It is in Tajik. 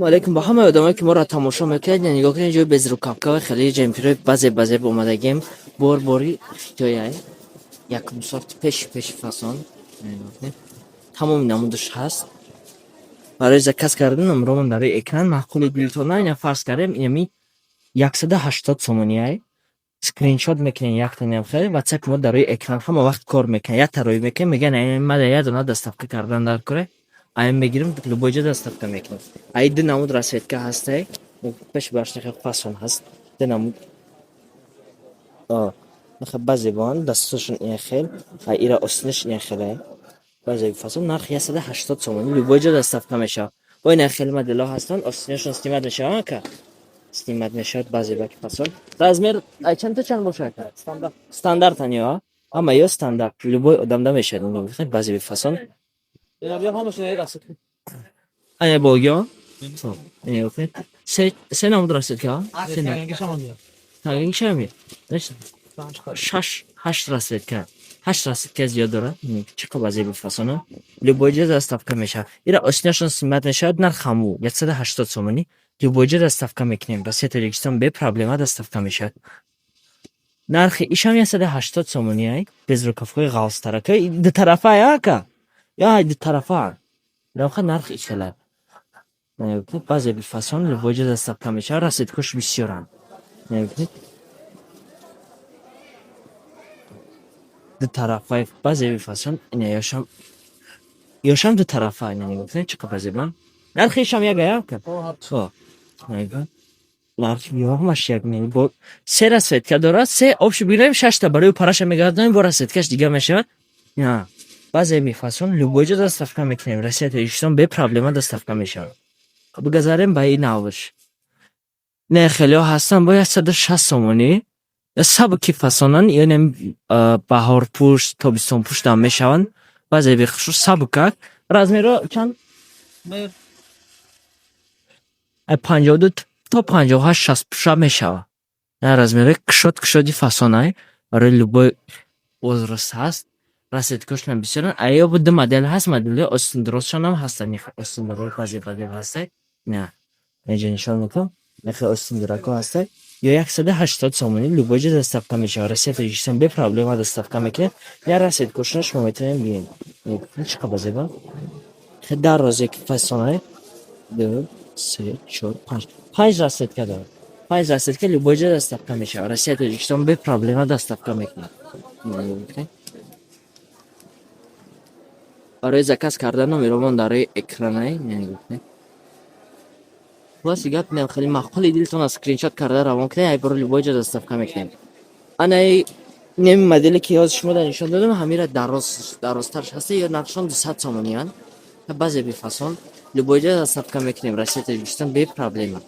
علیکم با همه آدمایی که ما را تماشا میکنید نگاه کنید جای bezrukavka خیلی جمپیرای بازی اومدگیم باری جایی یک سورت پیش فاсон تمام نمودش هست برای заказ کردن роман дар экран маъқули дилтона ина фарз кардем инами 180 сомонияй скриншот мекунем яктанам хеле ватсап мо дар экран ҳама вақт кор мекунем як тарои мекунем меган мада я дона доставка кардан дар куре ай мегирем любой ҷо доставка мекунем ай ду намуд расветка ҳастай пеш башнахе фасон ҳаст ду намуд нахе баъзе бон дасташон ин хел ай ира остинаш ин хеле баъзе фасон нарх 180 сомон любой ҷо доставка мешавад бо ин хел модело ҳастанд остинашон снимат мешаванд ка снимат мешавад баъзе баки фасон размер ай чанд бошад стандарт ё ҳама ё стандарт любой одамда мешавад баъзе фасон ай богё се намуд расветка тагишами шаш расветка зиёд дорад чӣ қадр баъзе фасона любой ҷо доставка мешавад ира осинашон снимат мешавад нарх ҳаму 180 сомонӣ любой ҷо доставка мекунем россия тоҷикистон бе проблема доставка мешавад нархи ишам 180 сомонӣ ай безрукавкаи ғавзтарака дутарафа ака ё дутарафа равха нарх ишала баъзе фасон любой ҷо доставка мешавад расветкош бисёранд дутарафаи баъзе фасон ина ёшам дутарафа ина нигоҳ чӣ қадр баъзе ба нархи ишам як ака нархи як бо се расветка дорад се обши бигирем 6 та барои параша мегардонем бо расветкаш дига мешавад баъзе фасон любой ҷо доставка мекунем россия тоҷикистон бе проблема доставка мешавад бигазарем ба ин навш не хелеҳо ҳастанд бо 160 сомонӣ сабуки фасонан яъне баҳорпӯш тобистонпӯштам мешаванд баъзе бихушус сабукак размеро чанд 52 то 58 60 мешавад размери кушоди фасонай барои любой возраст ҳаст расветкошнам бисёранд ая бо ду модел ҳаст модели остиндирозшонам ҳастанд остиндирои баъзе ҳастай на инҷа нишон мекунам нахе остиндирако ҳастай ё 180 сомонӣ любой ҷо доставка мешавад россия тоҷикистон бе проблема доставка мекунем я расветкошнаш мо метавонем бием чӣ қадр баъзе ба дар розеки фасонай 2 3 4 5 расветка дорад 5 расветка любой ҷо доставка мешавад россия тоҷикистон бе проблема доставка мекунад барои заказ кардан номеромон дар экранай خلاص گپ نمیخوری معقول دلتون اسکرینشات کرده روان کنید ای برو любой جا доставка میکنیم انا نمی مدلی که یاد شما نشون دادم همین را درازترش هسته یا نقشان 200 سامانی هست بعضی بی فاصل любой جا dostavка میکنیم رسیت دوستان بی پرابلم